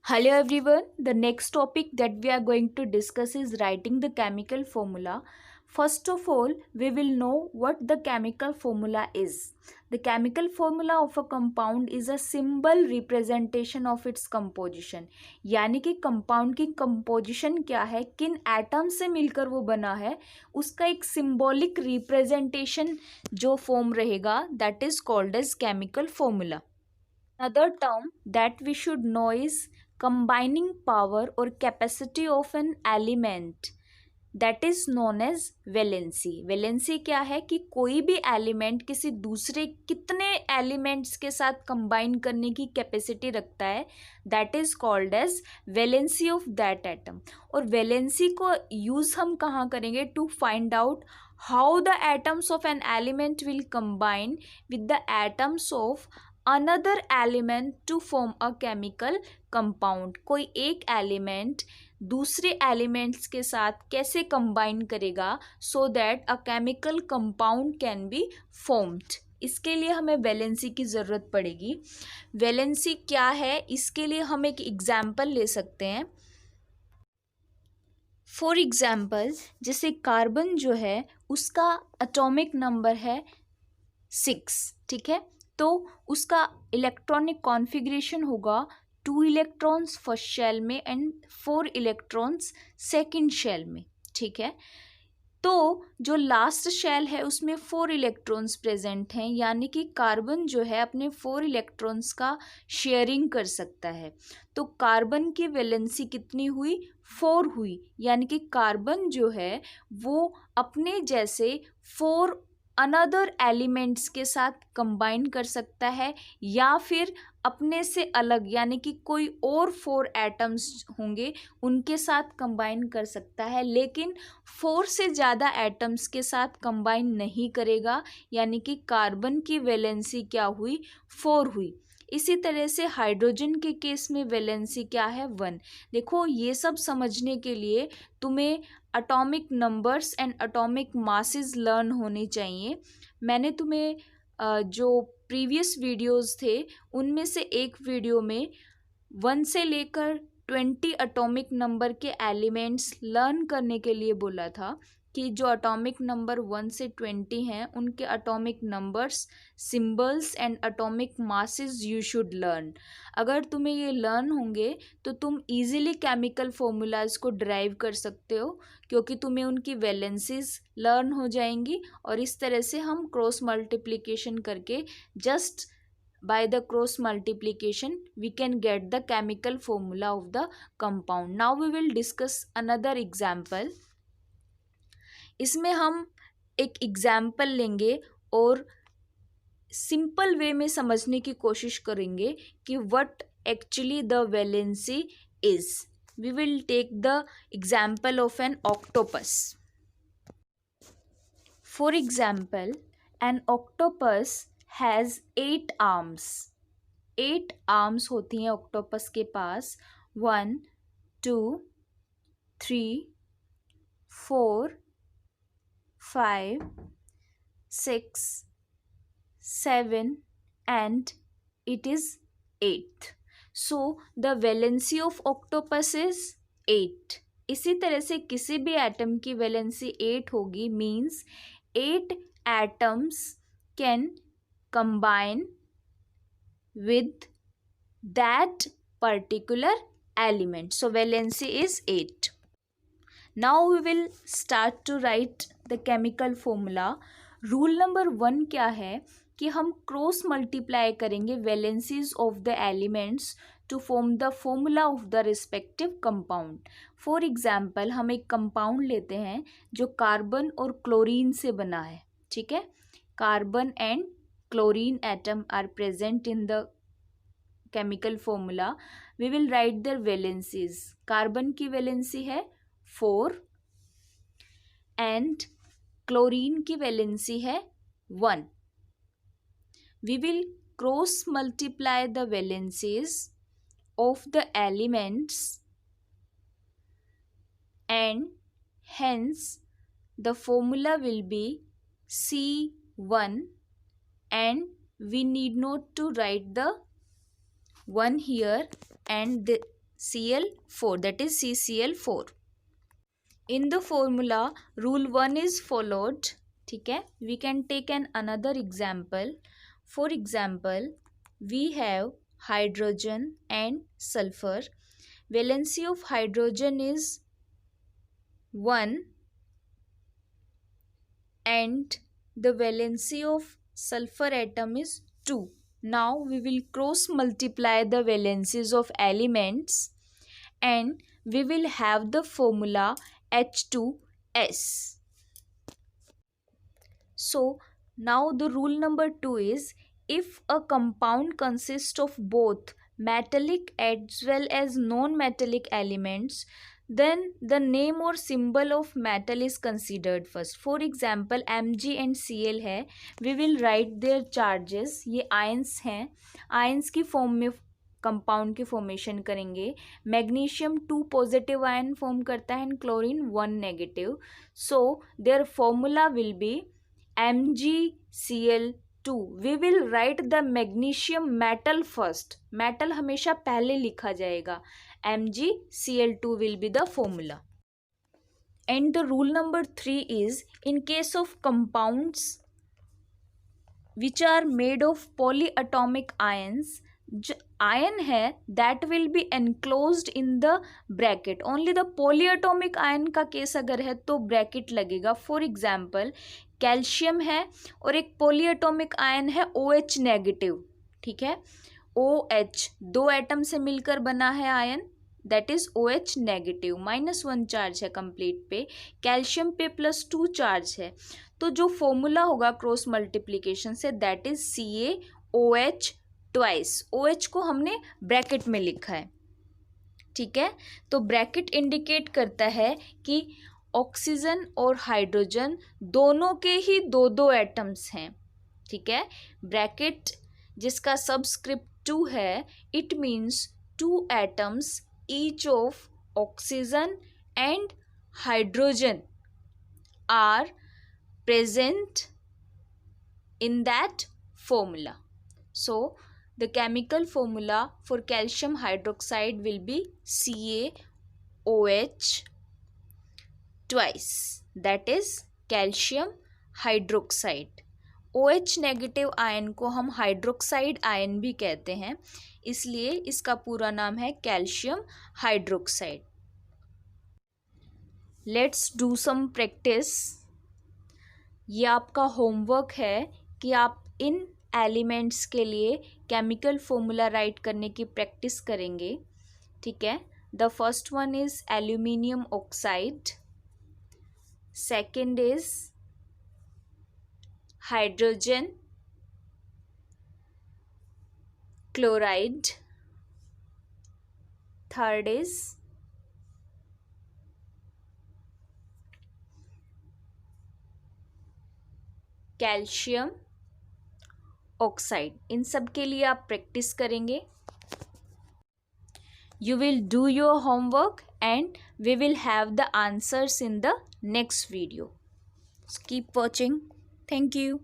Hello everyone. The next topic that we are going to discuss is writing the chemical formula. First of all, we will know what the chemical formula is. The chemical formula of a compound is a symbol representation of its composition. यानी कि compound की composition क्या है, किन atom से मिलकर वो बना है, उसका एक सिंबॉलिक रिप्रेजेंटेशन जो फॉर्म रहेगा, that is called as chemical formula. Another term that we should know is combining power or capacity of an element, that is known as valency. valency क्या है कि कोई भी एलिमेंट किसी दूसरे कितने एलिमेंट्स के साथ कंबाइन करने की कैपेसिटी रखता है, that is called as valency of that atom. और वैलेंसी को यूज हम कहाँ करेंगे? To find out how the atoms of an element will combine with the atoms of another element to form a chemical compound. कोई एक element दूसरे elements के साथ कैसे कंबाइन करेगा so that a chemical compound can be formed. इसके लिए हमें वैलेंसी की ज़रूरत पड़ेगी. वैलेंसी क्या है, इसके लिए हम एक एग्जाम्पल ले सकते हैं. फॉर एग्जाम्पल, जैसे कार्बन जो है उसका एटॉमिक नंबर है 6, ठीक है. तो उसका इलेक्ट्रॉनिक कॉन्फ़िगरेशन होगा 2 इलेक्ट्रॉन्स फर्स्ट शेल में एंड 4 इलेक्ट्रॉन्स सेकंड शेल में, ठीक है. तो जो लास्ट शेल है उसमें 4 इलेक्ट्रॉन्स प्रेजेंट हैं, यानी कि कार्बन जो है अपने 4 इलेक्ट्रॉन्स का शेयरिंग कर सकता है. तो कार्बन की वैलेंसी कितनी हुई? 4 हुई. यानी कि कार्बन जो है वो अपने जैसे 4 अनदर एलिमेंट्स के साथ कंबाइन कर सकता है, या फिर अपने से अलग यानी कि कोई और 4 एटम्स होंगे उनके साथ कंबाइन कर सकता है, लेकिन 4 से ज़्यादा एटम्स के साथ कंबाइन नहीं करेगा. यानी कि कार्बन की वैलेंसी क्या हुई? 4 हुई. इसी तरह से हाइड्रोजन के केस में वैलेंसी क्या है? 1. देखो, ये सब समझने के लिए तुम्हें atomic numbers and atomic masses learn होने चाहिए. मैंने तुम्हें जो प्रीवियस वीडियोस थे उनमें से एक वीडियो में 1 से लेकर 20 एटॉमिक नंबर के एलिमेंट्स लर्न करने के लिए बोला था कि जो एटॉमिक नंबर 1 से 20 हैं उनके atomic numbers, symbols and atomic masses you should learn. अगर तुम्हें ये लर्न होंगे तो तुम इजीली केमिकल फॉर्मूलाज को ड्राइव कर सकते हो, क्योंकि तुम्हें उनकी वैलेंसीज लर्न हो जाएंगी. और इस तरह से हम क्रॉस मल्टीप्लिकेशन करके just by the cross multiplication we can get the chemical formula of the compound. Now we will discuss another example. इसमें हम एक एग्जाम्पल लेंगे और सिंपल वे में समझने की कोशिश करेंगे कि what actually the valency is. We will take the example of an octopus. For example, an octopus has 8 arms. 8 arms होती हैं ऑक्टोपस के पास. 1 2 3 4 5 6 7 and it is 8. So the valency of octopus is 8. इसी तरह से किसी भी एटम की valency 8 होगी, means 8 atoms can combine with that particular element. So valency is 8. Now we will start to write the chemical formula. Rule number 1 क्या है कि हम क्रॉस मल्टीप्लाई करेंगे valencies of the elements to form the formula of the respective compound. For example, हम एक compound लेते हैं जो कार्बन और क्लोरीन से बना है, ठीक है. Carbon and chlorine atom are present in the chemical formula. We will write their valencies. Carbon की वैलेंसी है 4 एंड क्लोरीन की वैलेंसी है 1. We will cross multiply the valencies of the elements and hence the formula will be C1 and we need not to write the 1 here and Cl4, that is CCl4. In the formula, rule 1 is followed. ठीक है, we can take another example. For example, we have hydrogen and sulfur. Valency of hydrogen is 1 and the valency of sulfur atom is 2. Now we will cross multiply the valencies of elements and we will have the formula H2S. So now the rule number 2 is, if a compound consists of both metallic as well as non-metallic elements, then the name or symbol of metal is considered first. For example, Mg and Cl है, we will write their charges. ये ions हैं, ions की form में compound की formation करेंगे. Magnesium 2 positive ion form करता है and chlorine 1 negative. So their formula will be MgCl2. We will write the magnesium metal first. Metal हमेशा पहले लिखा जाएगा. MgCl2 will be the formula. And the rule number 3 is, in case of compounds which are made of polyatomic ions, जो ion है that will be enclosed in the bracket. Only the polyatomic ion का case अगर है तो bracket लगेगा. For example, calcium है और एक पॉलीएटॉमिक आयन है OH नेगेटिव. ठीक है, OH 2 एटम से मिलकर बना है ion, that is OH negative. -1 charge है कंप्लीट पे, कैल्शियम पे +2 चार्ज है. तो जो फॉर्मूला होगा cross multiplication say that is CaOH twice. OH को हमने ब्रैकेट में लिखा है. ठीक है, तो ब्रैकेट इंडिकेट करता है कि ऑक्सीजन और हाइड्रोजन दोनों के ही 2 एटम्स हैं. ठीक है, ब्रैकेट जिसका सबस्क्रिप्ट 2 है, it means 2 atoms each of oxygen and hydrogen are present in that formula. So the chemical formula for calcium hydroxide will be CaOH twice, that is calcium hydroxide. OH negative ion को हम hydroxide ion भी कहते हैं, इसलिए इसका पूरा नाम है calcium hydroxide. Let's do some practice. ये आपका होमवर्क है कि आप इन एलिमेंट्स के लिए केमिकल फॉर्मूला राइट करने की प्रैक्टिस करेंगे. ठीक है, the first one is aluminium oxide, second is hydrogen chloride, third is calcium oxide. इन सब के लिए आप प्रैक्टिस करेंगे. You will do your homework and we will have the answers in the next video. Keep watching. Thank you.